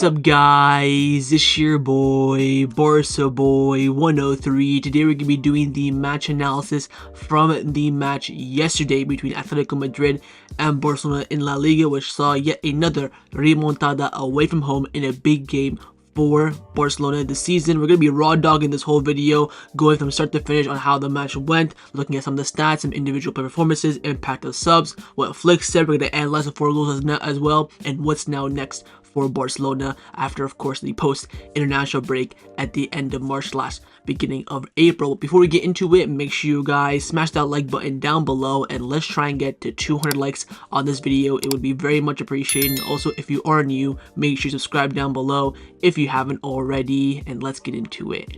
up, guys? It's your boy, Barca Boy 103. Today we're going to be doing the match analysis from the match yesterday between Atletico Madrid and Barcelona in La Liga, which saw yet another remontada away from home in a big game for Barcelona this season. We're going to be raw dogging this whole video, going from start to finish on how the match went, looking at some of the stats, some individual performances, impact of subs, what Flick said. We're going to analyze the 4 goals as well, and what's now next for Barcelona after, of course, the post-international break at the end of March / beginning of April. Before we get into it, make sure you guys smash that like button down below, and let's try and get to 200 likes on this video. It would be very much appreciated. And also, if you are new, make sure you subscribe down below if you haven't already, and let's get into it.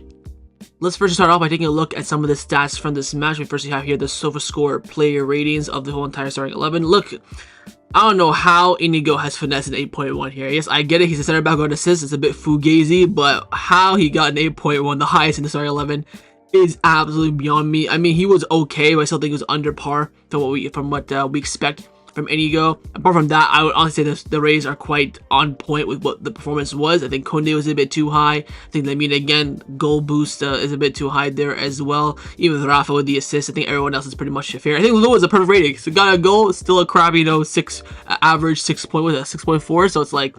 Let's first start off by taking a look at some of the stats from this match. We first have here the SofaScore player ratings of the whole entire starting 11. Look, I don't know how Inigo has finessed an 8.1 here. Yes, I get it. He's a center back on assists. It's a bit fugazi, but how he got an 8.1, the highest in the starting 11, is absolutely beyond me. I mean, he was okay, but I still think it was under par from what we expect from Inigo. Apart from that, I would honestly say the Rays are quite on point with what the performance was. I think Kounde was a bit too high. I think Lamine, again, goal boost is a bit too high there as well. Even with Rafa with the assist, I think everyone else is pretty much fair. I think Lua is a perfect rating. So got a goal, still a crappy, average 6.4. So it's like,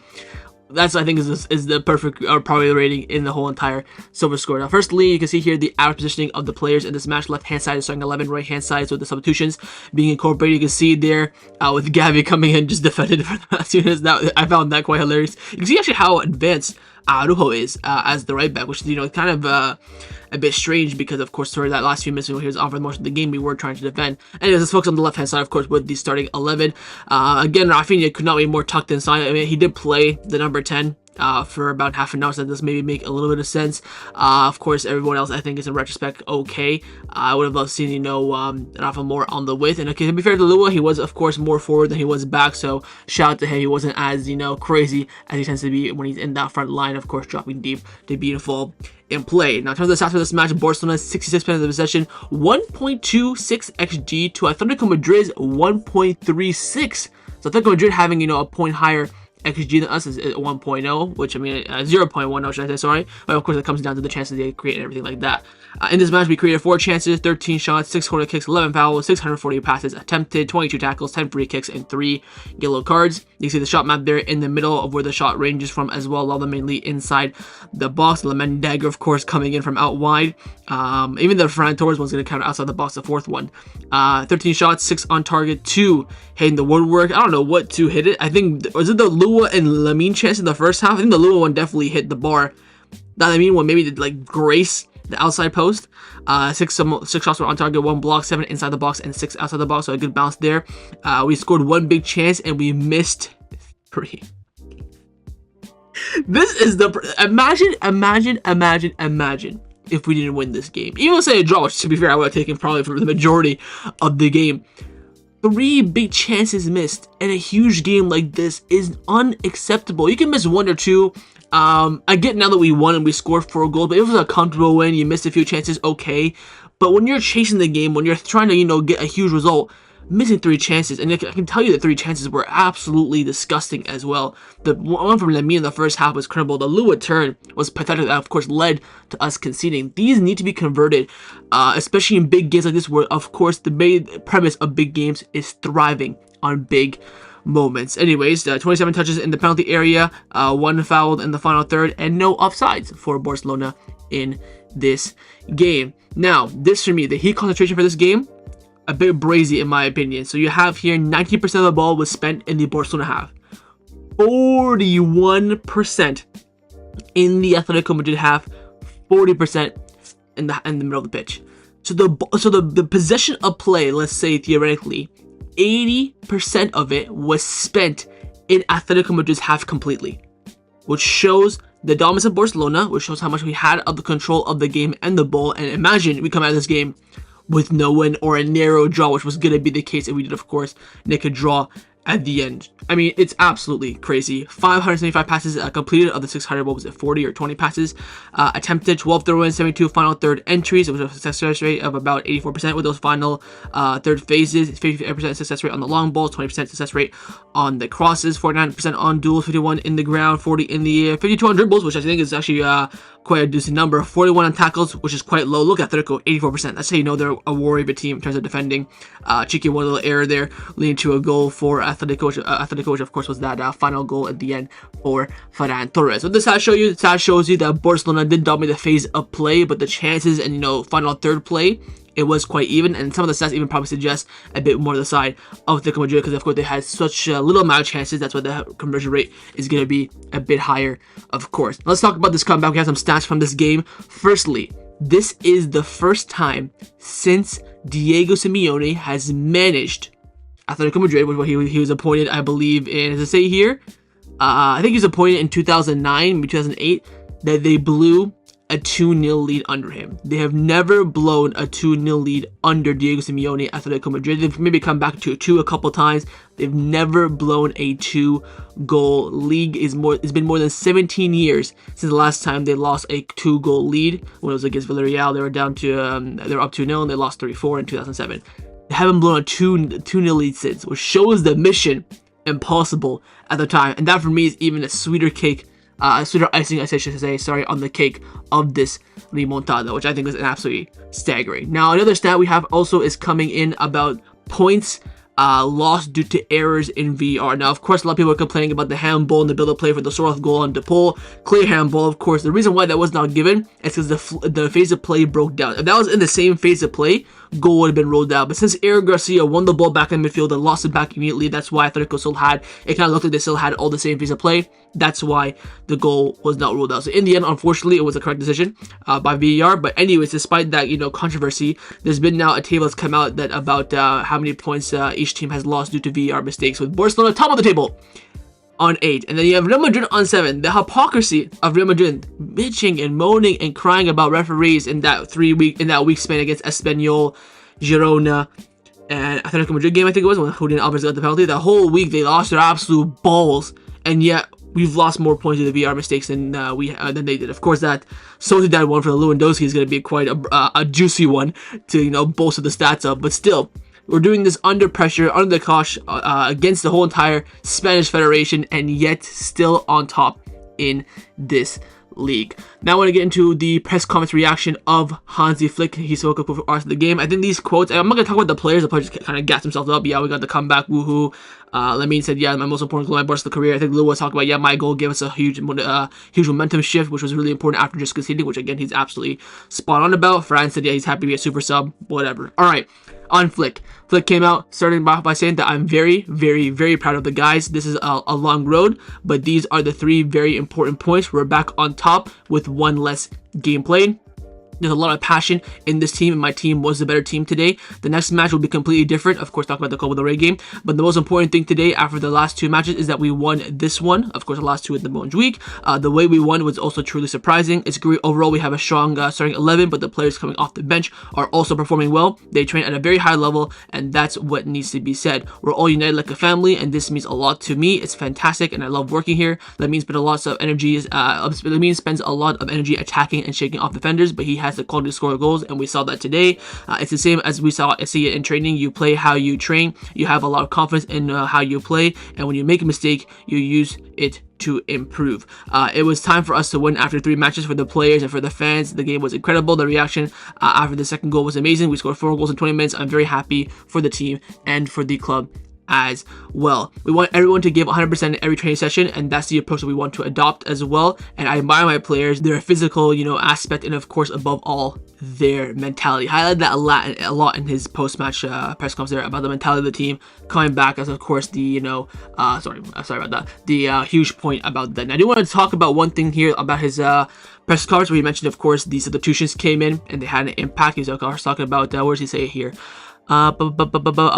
that's, I think, is the perfect probably rating in the whole entire SofaScore. Now, firstly, you can see here the average positioning of the players in this match. Left hand side is starting 11, right hand side is with the substitutions being incorporated. You can see there with Gavi coming in, just defended for the last units. That I found that quite hilarious. You can see actually how advanced Araujo is as the right back, which is kind of a bit strange because, of course, during that last few minutes when he was offered most of the game, we were trying to defend. Anyways, let's focus on the left hand side, of course, with the starting 11. Again, Raphinha could not be more tucked inside. I mean, he did play the number 10 for about half an hour, so that does maybe make a little bit of sense. Of course, everyone else, I think, is in retrospect okay. I would have loved seeing, Rafa more on the width. And okay, to be fair to Lua, he was, of course, more forward than he was back, so shout out to him. He wasn't as, crazy as he tends to be when he's in that front line, of course, dropping deep to be involved in play. Now, in terms of the stats for this match, Barcelona 66% of the possession, 1.26 XG to Atletico Madrid's 1.36. So Atletico Madrid having, a point higher XG than us is 1.0, which, I mean, 0.10, should I say, sorry. But of course, it comes down to the chances they create and everything like that. In this match, we created 4 chances, 13 shots, 6 corner kicks, 11 fouls, 640 passes attempted, 22 tackles, 10 free kicks, and 3 yellow cards. You can see the shot map there in the middle of where the shot ranges from as well, all them mainly inside the box. Lamine Yamal, of course, coming in from out wide. Even the Ferran Torres one's going to counter outside the box, the 4th one. 13 shots, 6 on target, 2 hitting the woodwork. I don't know what 2 hit it. I think, was it the Lua and Lamine chance in the first half? I think the Lua one definitely hit the bar. That Lamine one maybe did grace the outside post. 6 shots were on target, 1 block, 7 inside the box, and 6 outside the box. So a good bounce there. We scored 1 big chance and we missed 3. This is the imagine if we didn't win this game. Even say a draw, which, to be fair, I would have taken probably for the majority of the game. 3 big chances missed in a huge game like this is unacceptable. You can miss 1 or 2. I get now that we won and we scored 4 goals, but if it was a comfortable win, you missed a few chances, okay. But when you're chasing the game, when you're trying to, get a huge result, missing 3 chances, and I can tell you the 3 chances were absolutely disgusting as well. The one from Lamine in the first half was credible. The Lua turn was pathetic. That, of course, led to us conceding. These need to be converted, especially in big games like this, where, of course, the main premise of big games is thriving on big moments. Anyways, 27 touches in the penalty area, 1 fouled in the final third, and no offsides for Barcelona in this game. Now, this for me, the heat concentration for this game, a bit brazy in my opinion. So you have here 19% of the ball was spent in the Barcelona half, 41% in the Atletico Madrid half, 40% in the middle of the pitch. So the possession of play, let's say theoretically, 80% of it was spent in Atletico Madrid's half completely, which shows the dominance of Barcelona, which shows how much we had of the control of the game and the ball. And imagine we come out of this game with no win or a narrow draw, which was going to be the case if we did, of course, nick a draw at the end. I mean, it's absolutely crazy. 575 passes completed of the 600, what was it, 40 or 20 passes attempted, 12 throw-ins, 72 final third entries. It was a success rate of about 84% with those final third phases, 58% success rate on the long balls, 20% success rate on the crosses, 49% on duels, 51 in the ground, 40 in the air, 52 on dribbles, which I think is actually quite a decent number, 41 on tackles, which is quite low. Look at Atletico, 84%. That's how you know they're a warrior of a team in terms of defending. Cheeky one little error there, leading to a goal for Atletico, which of course was that final goal at the end for Ferran Torres. So this shows you that Barcelona did dominate the phase of play, but the chances and final third play, it was quite even, and some of the stats even probably suggest a bit more to the side of Atletico Madrid, because of course they had such a little amount of chances. That's why the conversion rate is going to be a bit higher, of course. Let's talk about this comeback. We have some stats from this game. Firstly, this is the first time since Diego Simeone has managed Atletico Madrid, which he was appointed, I believe, in, as I say here, I think he was appointed in 2009, maybe 2008, that they blew a 2-0 lead under him. They have never blown a 2-0 lead under Diego Simeone at Atletico Madrid. They've maybe come back to a 2 a couple times. They've never blown a 2-goal lead. It's been more than 17 years since the last time they lost a 2-goal lead. When it was against Villarreal, they were down to they were up 2-0 and they lost 3-4 in 2007. They haven't blown a 2-0 lead since, which shows the mission impossible at the time. And that for me is even a sweeter cake. Sweeter icing, I should say, sorry, on the cake of this Remontada, which I think is absolutely staggering. Now, another stat we have also is coming in about points lost due to errors in VAR. Now, of course, a lot of people are complaining about the handball and the build-up play for the Soroth goal on DePaul. Clear handball, of course. The reason why that was not given is because the phase of play broke down. If that was in the same phase of play, goal would have been rolled out. But since Eric Garcia won the ball back in midfield and lost it back immediately, that's why Atletico still had, it kind of looked like they still had all the same phase of play. That's why the goal was not ruled out. So in the end, unfortunately, it was a correct decision by VAR. But anyways, despite that, controversy, there's been now a table that's come out that about how many points each team has lost due to VAR mistakes, with Barcelona top of the table on 8, and then you have Real Madrid on 7. The hypocrisy of Real Madrid bitching and moaning and crying about referees in that week span against Espanyol, Girona, and Atletico Madrid game, I think it was, when Julian Alvarez got the penalty. That whole week they lost their absolute balls, and yet we've lost more points due to VAR mistakes than they did. Of course, that Sociedad one for the Lewandowski is going to be quite a juicy one to bolster the stats up, but still. We're doing this under pressure, under the cosh, against the whole entire Spanish Federation, and yet still on top in this league. Now I want to get into the press conference reaction of Hansi Flick. He spoke up for us of the game. I think these quotes, I'm not going to talk about the players. The players kind of gassed themselves up. Yeah, we got the comeback, woohoo. Lamine said, yeah, my most important goal in my Barca career. I think Lou was talking about, yeah, my goal gave us a huge momentum shift, which was really important after just conceding, which again, he's absolutely spot on about. Ferran said, yeah, he's happy to be a super sub, whatever. All right. On Flick. Flick came out starting off by saying that I'm very, very, very proud of the guys. This is a long road, but these are the 3 very important points. We're back on top with 1 less game played. There's a lot of passion in this team, and my team was the better team today. The next match will be completely different. Of course, talk about the Copa del Rey game. But the most important thing today, after the last 2 matches, is that we won this one. Of course, the last 2 in the Montjuic. The way we won was also truly surprising. It's great. Overall, we have a strong starting 11, but the players coming off the bench are also performing well. They train at a very high level, and that's what needs to be said. We're all united like a family, and this means a lot to me. It's fantastic, and I love working here. Lamine spends a lot of energy. Lamine spends a lot of energy attacking and shaking off defenders, but he has the quality to score goals, and we saw that today. It's the same as we see it in training. You play how you train. You have a lot of confidence in how you play, and when you make a mistake, you use it to improve. It was time for us to win after 3 matches. For the players and for the fans, the game was incredible. The reaction after the second goal was amazing. We scored 4 goals in 20 minutes. I'm very happy for the team and for the club as well. We want everyone to give 100% in every training session, and that's the approach that we want to adopt as well. And I admire my players, their physical, aspect, and of course, above all, their mentality. Highlighted that a lot in his post-match press conference there about the mentality of the team coming back, as of course the sorry about that, the huge point about that. And I do want to talk about one thing here about his press conference where he mentioned, of course, the substitutions came in and they had an impact. He was of course talking about where does he say it here? Of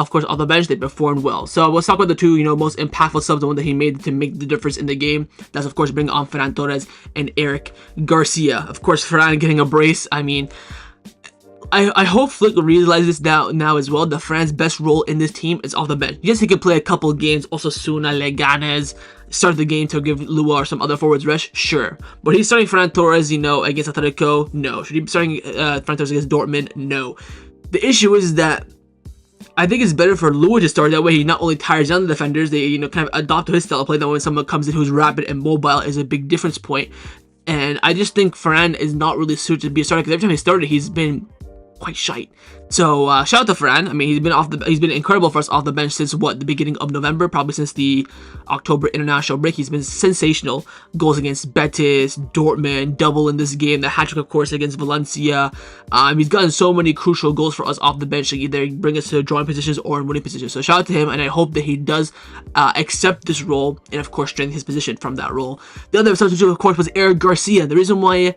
course, on the bench, they performed well. So let's talk about the 2, most impactful subs, the one that he made to make the difference in the game. That's, of course, bringing on Ferran Torres and Eric Garcia. Of course, Ferran getting a brace. I mean, I hope Flick realizes now as well. The Fran's best role in this team is off the bench. Yes, he can play a couple games, Osasuna, Leganes, start the game to give Lua or some other forwards rest, sure. But he's starting Ferran Torres, against Atletico, no. Should he be starting Ferran Torres against Dortmund? No. The issue is that I think it's better for Lua to start. That way he not only tires down the defenders, they kind of adopt to his style of play. That when someone comes in who's rapid and mobile is a big difference point. And I just think Ferran is not really suited to be a starter, because every time he started, he's been quite shite. So shout out to Ferran. I mean, he's been incredible for us off the bench since the beginning of November, probably since the October international break. He's been sensational. Goals against Betis, Dortmund, double in this game, the hat-trick of course against Valencia. He's gotten so many crucial goals for us off the bench to either bring us to drawing positions or in winning positions. So shout out to him, and I hope that he does accept this role and of course strengthen his position from that role. The other substitute of course was Eric Garcia. The reason why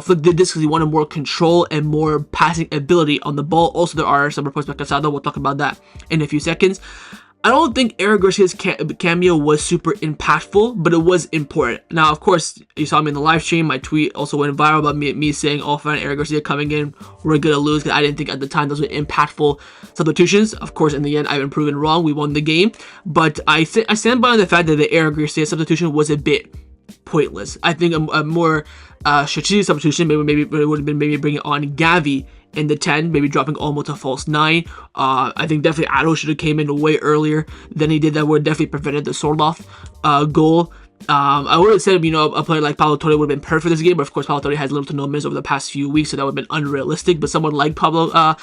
Flick did this because he wanted more control and more passing ability on the ball. Also, there are some reports by Casado. We'll talk about that in a few seconds. I don't think Eric Garcia's cameo was super impactful, but it was important. Now, of course, you saw me in the live stream. My tweet also went viral about me saying, oh, fine, Eric Garcia coming in, we're going to lose, because I didn't think at the time those were impactful substitutions. Of course, in the end, I've been proven wrong. We won the game. But I stand by the fact that the Eric Garcia substitution was a bit pointless. I think a more strategic substitution maybe it would have been bringing on Gavi in the 10, maybe dropping Olmo to false 9. I think definitely Addo should have came in way earlier than he did. That would have definitely prevented the Sorloth goal. I would have said, a player like Pablo Torre would have been perfect for this game, but of course Pablo Torre has little to no minutes over the past few weeks, so that would have been unrealistic. But someone like Pablo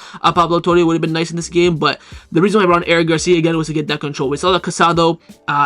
Torre would have been nice in this game. But the reason why I brought on Eric Garcia again was to get that control. We saw that Casado,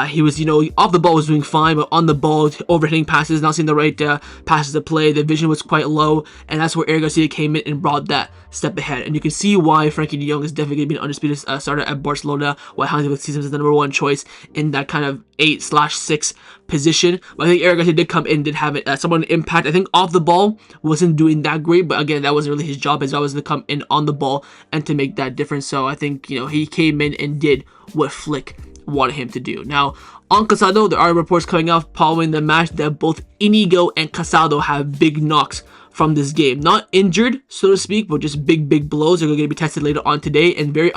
he was, off the ball was doing fine, but on the ball, overhitting passes, not seeing the right passes to play. The vision was quite low, and that's where Eric Garcia came in and brought that step ahead. And you can see why Frankie de Jong is definitely going to be an undisputed starter at Barcelona, why Hansi Flick sees him as the number one choice in that kind of 8/6 position. But I think Eric Garcia did come in, did have somewhat an impact. I think off the ball wasn't doing that great, but again, that wasn't really his job. His job was to come in on the ball and to make that difference. So I think, he came in and did what Flick wanted him to do. Now, on Casado, there are reports coming out following the match that both Inigo and Casado have big knocks from this game. Not injured, so to speak, but just big blows. They're going to be tested later on today, and very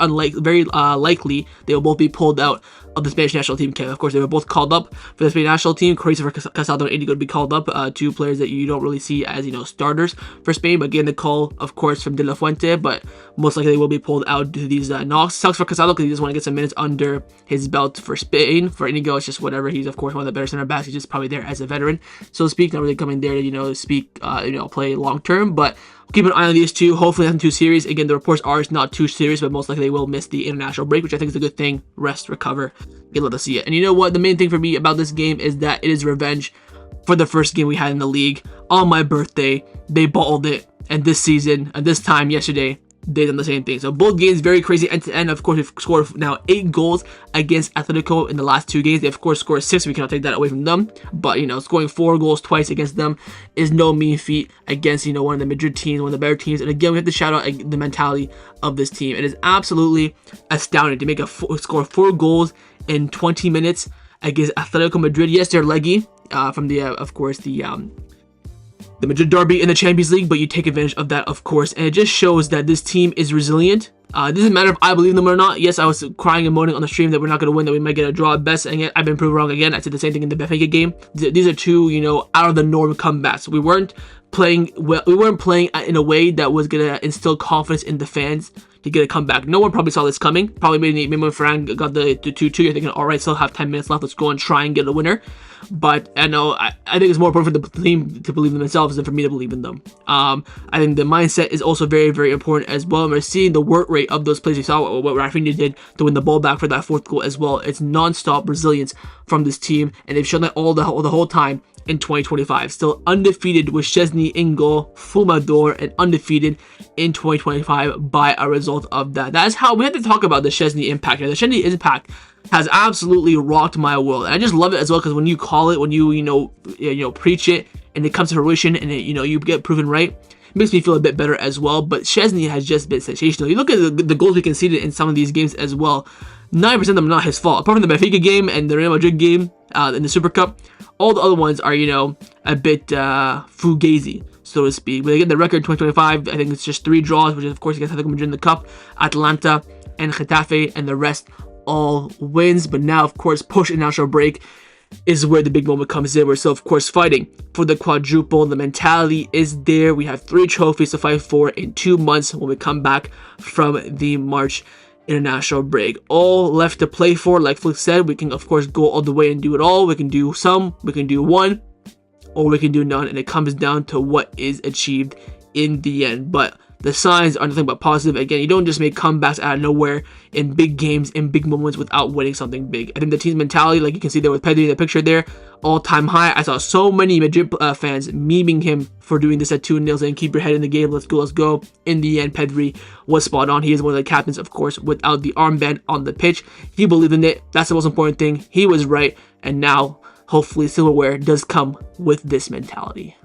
likely they will both be pulled out of the Spanish national team camp. Of course, they were both called up for the Spanish national team. Crazy for Casado and Inigo to be called up. Two players that you don't really see as, starters for Spain. But again, the call, of course, from De La Fuente, but most likely they will be pulled out due to these knocks. Sucks for Casado because he just want to get some minutes under his belt for Spain. For Inigo, it's just whatever. He's, of course, one of the better center backs. He's just probably there as a veteran, so to speak. Not really coming there to, play long term, but keep an eye on these two. Hopefully nothing too serious. Again, the reports are it's not too serious, but most likely they will miss the international break, which I think is a good thing. Rest, recover, get let us see it. And you know what? The main thing for me about this game is that it is revenge for the first game we had in the league. On my birthday, they balled it, and this season, and this time yesterday, they done the same thing. So both games very crazy end to end. Of course, we've scored now 8 goals against Atletico in the last 2 games. They of course scored 6. We cannot take that away from them. But scoring 4 goals twice against them is no mean feat against one of the Madrid teams, one of the better teams. And again, we have to shout out the mentality of this team. It is absolutely astounding to make score 4 goals in 20 minutes against Atletico Madrid. Yes, they're leggy from the Madrid derby in the Champions League, but you take advantage of that, of course, and it just shows that this team is resilient. It doesn't matter if I believe them or not. Yes, I was crying and moaning on the stream that we're not going to win, that we might get a draw at best, and yet I've been proven wrong again. I said the same thing in the Benfica game. These are two, out of the norm comebacks. We weren't playing well. We weren't playing in a way that was going to instill confidence in the fans to get a comeback. No one probably saw this coming. Probably maybe when Ferran got the 2-2, you're thinking, all right, still have 10 minutes left. Let's go and try and get a winner. But I know I think it's more important for the team to believe in themselves than for me to believe in them. I think the mindset is also very important as well. And we're seeing the work rate of those plays. We saw what Raphinha did to win the ball back for that 4th goal as well. It's non-stop resilience from this team, and they've shown that the whole time in 2025. Still undefeated with Szczesny in goal, Fumador, and undefeated in 2025 by a result of that. That's how we have to talk about the Szczesny impact. The Szczesny impact has absolutely rocked my world, and I just love it as well because when you call it, when you preach it, and it comes to fruition, and you get proven right, it makes me feel a bit better as well. But Szczesny has just been sensational. You look at the goals we conceded in some of these games as well. 9% of them are not his fault. Apart from the Benfica game and the Real Madrid game in the Super Cup, All the other ones are, a bit fugazi, so to speak. But again, the record 2025, I think it's just 3 draws, which is of course against Atletico Madrid in the Cup, Atalanta, and Getafe, and the rest all wins. But now, of course, post-international break is where the big moment comes in. We're still, of course, fighting for the quadruple. The mentality is there. We have 3 trophies to fight for in 2 months when we come back from the March international break. All left to play for. Like Flick said, we can, of course, go all the way and do it all. We can do some, we can do one, or we can do none. And it comes down to what is achieved in the end. But the signs are nothing but positive. Again, you don't just make comebacks out of nowhere in big games, in big moments without winning something big. I think the team's mentality, like you can see there with Pedri in the picture there, all-time high. I saw so many Madrid fans memeing him for doing this at 2-0 saying, keep your head in the game, let's go, let's go. In the end, Pedri was spot on. He is one of the captains, of course, without the armband on the pitch. He believed in it. That's the most important thing. He was right. And now, hopefully, silverware does come with this mentality.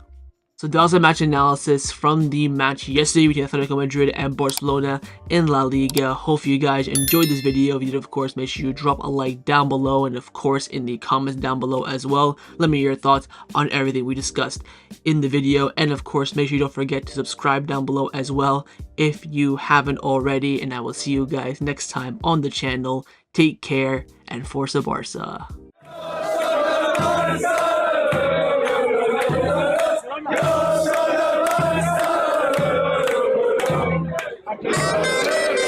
So that was a match analysis from the match yesterday between Atletico Madrid and Barcelona in La Liga. Hope you guys enjoyed this video. If you did, of course, make sure you drop a like down below, and of course in the comments down below as well. Let me know your thoughts on everything we discussed in the video, and of course make sure you don't forget to subscribe down below as well if you haven't already, and I will see you guys next time on the channel. Take care, and Forza Barca. Yeah.